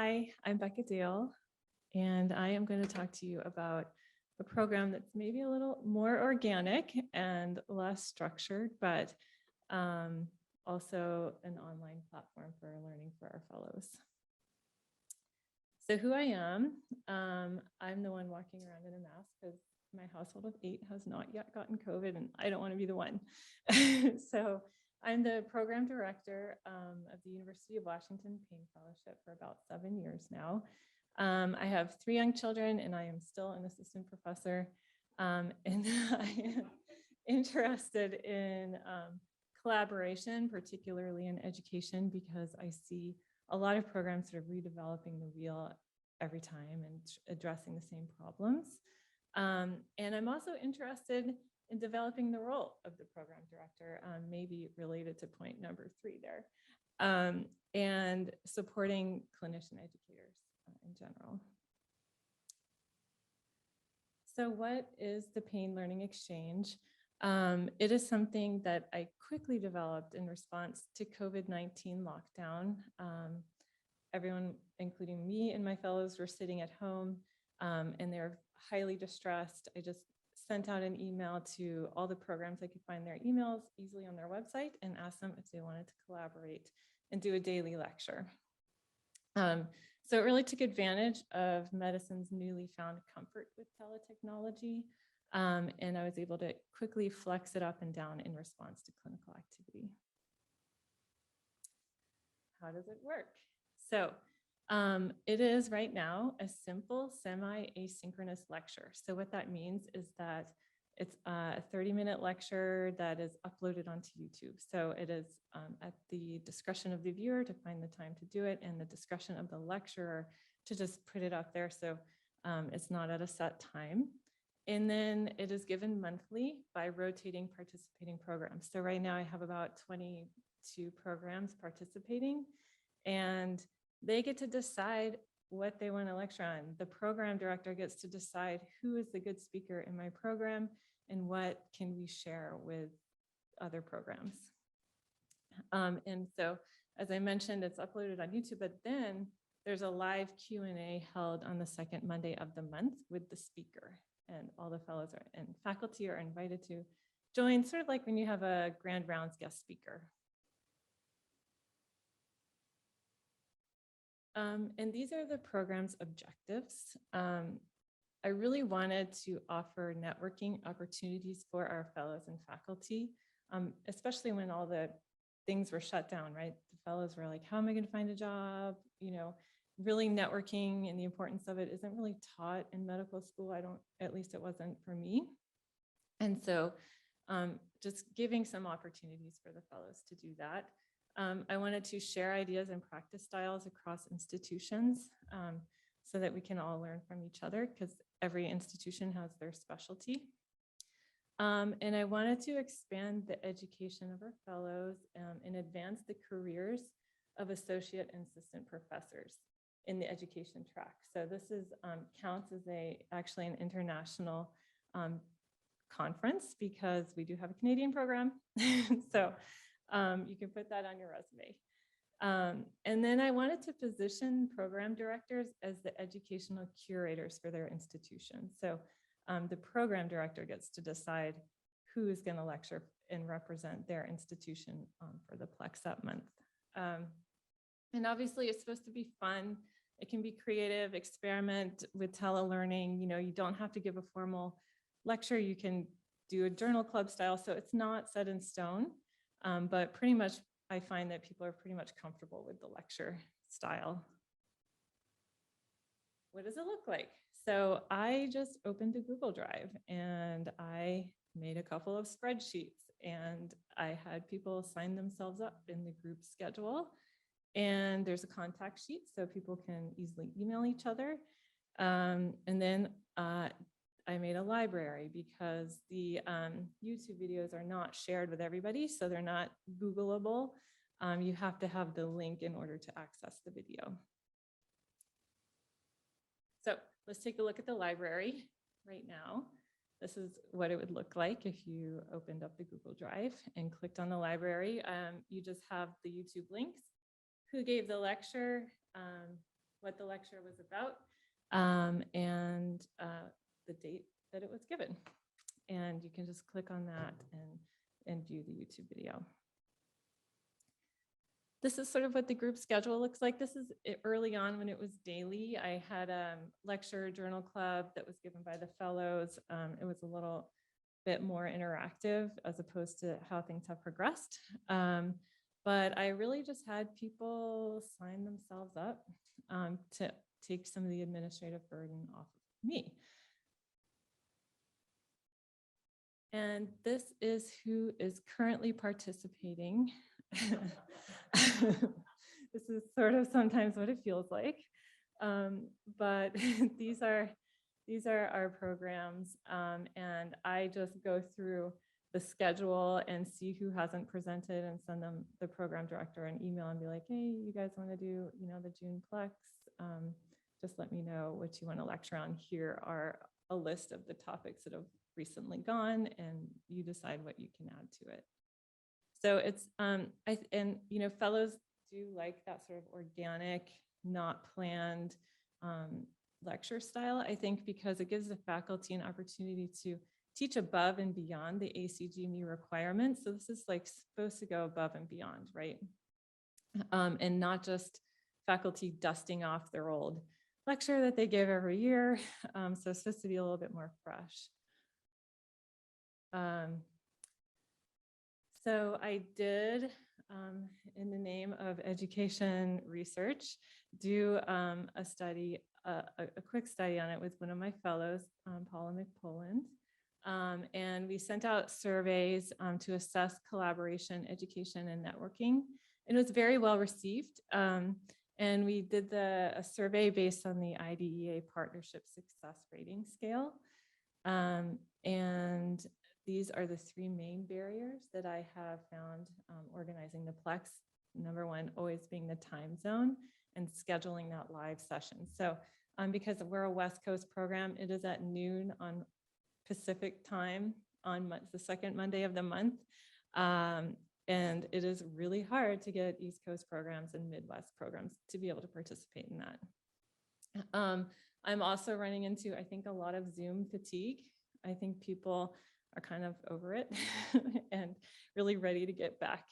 Hi, I'm Becca Dale, and I am going to talk to you about a program that's maybe a little more organic and less structured, but also an online platform for learning for our fellows. So who I am, I'm the one walking around in a mask because my household of 8 has not yet gotten COVID, and I don't want to be the one. So I'm the program director of the University of Washington Pain Fellowship for about 7 years now. I have 3 young children, and I am still an assistant professor. And I am interested in collaboration, particularly in education, because I see a lot of programs sort of redeveloping the wheel every time and addressing the same problems. And I'm also interested in developing the role of the program director, maybe related to point number 3 there, and supporting clinician educators in general. So what is the Pain Learning Exchange? It is something that I quickly developed in response to COVID-19 lockdown. Everyone, including me and my fellows, were sitting at home and they're highly distressed. I just sent out an email to all the programs. I could find their emails easily on their website and asked them if they wanted to collaborate and do a daily lecture. So it really took advantage of medicine's newly found comfort with teletechnology. And I was able to quickly flex it up and down in response to clinical activity. How does it work? So it is right now a simple semi-asynchronous lecture. So what that means is that it's a 30-minute lecture that is uploaded onto YouTube. So it is at the discretion of the viewer to find the time to do it, and the discretion of the lecturer to just put it out there. So it's not at a set time. And then it is given monthly by rotating participating programs. So right now I have about 22 programs participating, and they get to decide what they want to lecture on. The program director gets to decide who is the good speaker in my program and what can we share with other programs. And so, as I mentioned, it's uploaded on YouTube, but then there's a live Q&A held on the second Monday of the month with the speaker, and all the fellows and faculty are invited to join, sort of like when you have a grand rounds guest speaker. And these are the program's objectives. I really wanted to offer networking opportunities for our fellows and faculty, especially when all the things were shut down, right? The fellows were like, how am I going to find a job? You know, really networking and the importance of it isn't really taught in medical school. At least it wasn't for me. And so just giving some opportunities for the fellows to do that. I wanted to share ideas and practice styles across institutions so that we can all learn from each other, because every institution has their specialty. And I wanted to expand the education of our fellows and advance the careers of associate and assistant professors in the education track. So this is counts as actually an international conference, because we do have a Canadian program. So you can put that on your resume. And then I wanted to position program directors as the educational curators for their institution. So the program director gets to decide who is going to lecture and represent their institution for the PLEX that month. And obviously it's supposed to be fun. It can be creative, experiment with telelearning. You know, you don't have to give a formal lecture. You can do a journal club style. So it's not set in stone. But pretty much, I find that people are pretty much comfortable with the lecture style. What does it look like? So I just opened a Google Drive and I made a couple of spreadsheets, and I had people sign themselves up in the group schedule. And there's a contact sheet so people can easily email each other. And then I made a library, because the YouTube videos are not shared with everybody, so they're not Googleable. You have to have the link in order to access the video. So let's take a look at the library right now. This is what it would look like if you opened up the Google Drive and clicked on the library. You just have the YouTube links, who gave the lecture, what the lecture was about, and the date that it was given. And you can just click on that and view the YouTube video. This is sort of what the group schedule looks like. This is early on when it was daily. I had a lecture journal club that was given by the fellows. It was a little bit more interactive as opposed to how things have progressed. But I really just had people sign themselves up to take some of the administrative burden off of me. And this is who is currently participating. This is sort of sometimes what it feels like. But these are our programs. And I just go through the schedule and see who hasn't presented and send them the program director an email and be like, hey, you guys want to do, the June PLEX? Just let me know what you want to lecture on. Here are a list of the topics that have recently gone, and you decide what you can add to it. So it's, fellows do like that sort of organic, not planned lecture style, I think, because it gives the faculty an opportunity to teach above and beyond the ACGME requirements. So this is like supposed to go above and beyond, right? And not just faculty dusting off their old lecture that they give every year. So it's supposed to be a little bit more fresh. So I did, in the name of education research, do a study, a quick study on it with one of my fellows, Paula McPoland. And we sent out surveys to assess collaboration, education, and networking. It was very well received. And we did a survey based on the IDEA Partnership Success Rating Scale. And these are the three main barriers that I have found organizing the PLEX. Number one, always being the time zone and scheduling that live session. So because we're a West Coast program, it is at noon on Pacific time on the second Monday of the month. And it is really hard to get East Coast programs and Midwest programs to be able to participate in that. I'm also running into, I think, a lot of Zoom fatigue. I think people are kind of over it and really ready to get back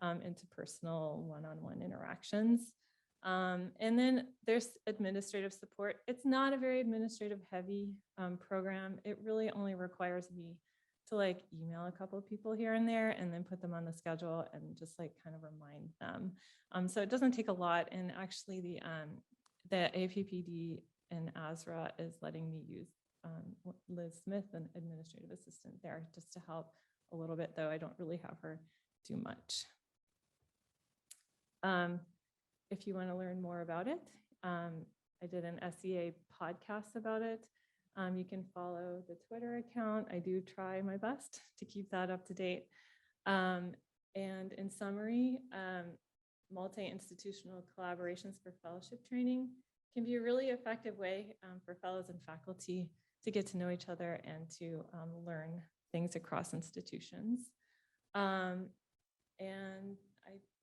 into personal one-on-one interactions. And then there's administrative support. It's not a very administrative heavy program. It really only requires me to email a couple of people here and there and then put them on the schedule and just kind of remind them. So it doesn't take a lot. And actually the AAPD and ASRA is letting me use Liz Smith, an administrative assistant there, just to help a little bit, though I don't really have her do much. If you want to learn more about it, I did an SEA podcast about it. You can follow the Twitter account. I do try my best to keep that up to date. And in summary, multi-institutional collaborations for fellowship training can be a really effective way for fellows and faculty to get to know each other and to learn things across institutions. And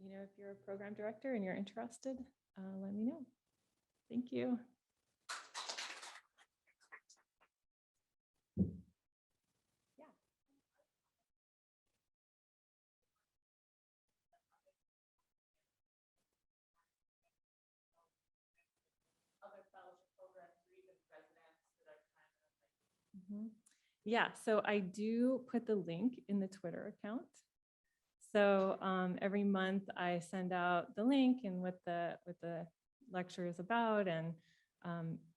if you're a program director and you're interested, let me know. Thank you. Yeah, so I do put the link in the Twitter account. So every month I send out the link and what the lecture is about and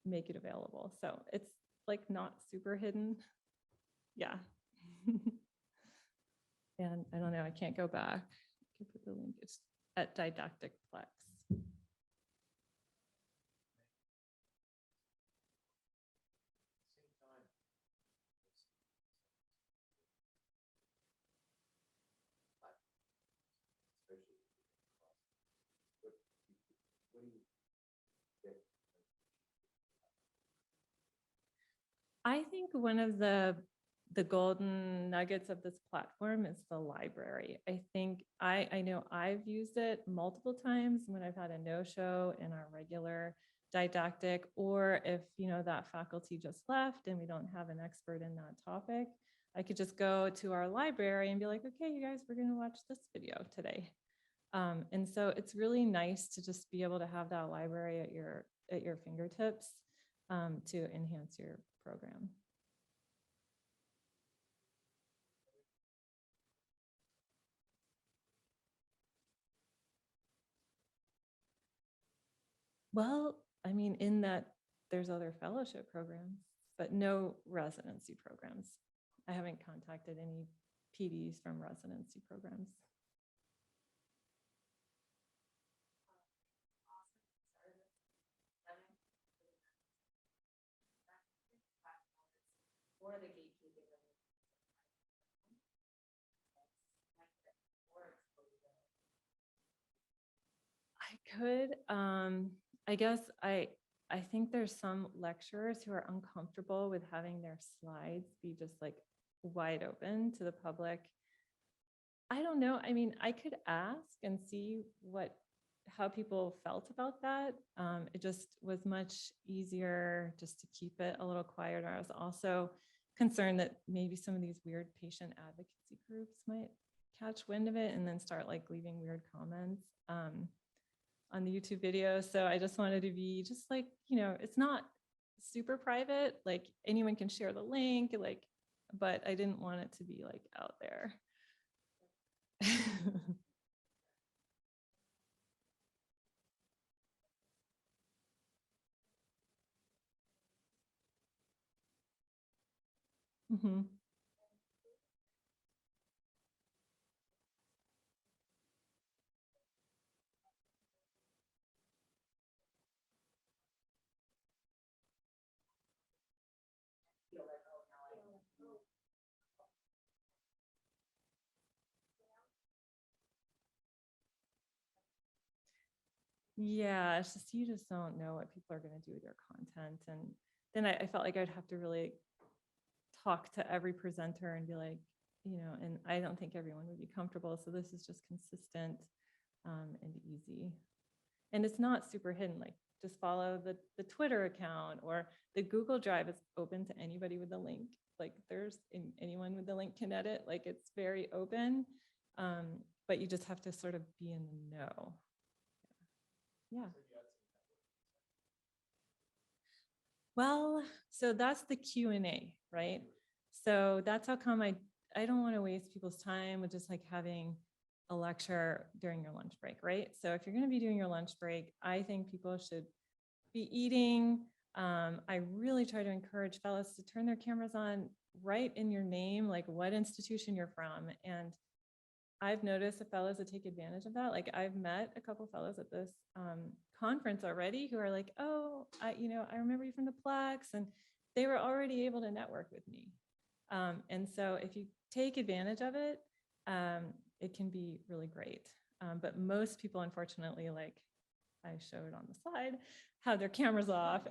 make it available. So it's not super hidden. Yeah. And I don't know, I can't go back. I can put the link. It's at Didactic PLEX. I think one of the golden nuggets of this platform is the library. I think I know I've used it multiple times when I've had a no-show in our regular didactic, or if, you know, that faculty just left and we don't have an expert in that topic, I could just go to our library and be like, okay, you guys, we're going to watch this video today. And so it's really nice to just be able to have that library at your fingertips to enhance your program. Well, I mean, in that there's other fellowship programs, but no residency programs. I haven't contacted any PDs from residency programs. Or the gatekeeping. I could, I guess I think there's some lecturers who are uncomfortable with having their slides be just like wide open to the public. I don't know. I mean, I could ask and see how people felt about that. It just was much easier just to keep it a little quieter. I was also concerned that maybe some of these weird patient advocacy groups might catch wind of it and then start like leaving weird comments on the YouTube video. So I just wanted to be just like, you know, it's not super private, like anyone can share the link, like, but I didn't want it to be like out there. Mm-hmm. Yeah, it's just you just don't know what people are going to do with your content. And then I felt like I'd have to really talk to every presenter and be like, you know, and I don't think everyone would be comfortable. So this is just consistent and easy. And it's not super hidden, like just follow the Twitter account, or the Google Drive is open to anybody with a link. Like anyone with the link can edit, like it's very open, but you just have to sort of be in the know. Yeah. Well, so that's the Q&A, right? So that's how come I don't want to waste people's time with just like having a lecture during your lunch break, right? So if you're going to be doing your lunch break, I think people should be eating. I really try to encourage fellows to turn their cameras on, write in your name, like what institution you're from. And I've noticed the fellows that take advantage of that. Like I've met a couple fellows at this conference already who are like, oh, I remember you from the PLEX, and they were already able to network with me. And so if you take advantage of it, it can be really great. But most people, unfortunately, like I showed on the slide, have their cameras off.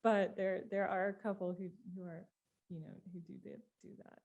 But there are a couple who are, you know, who do that.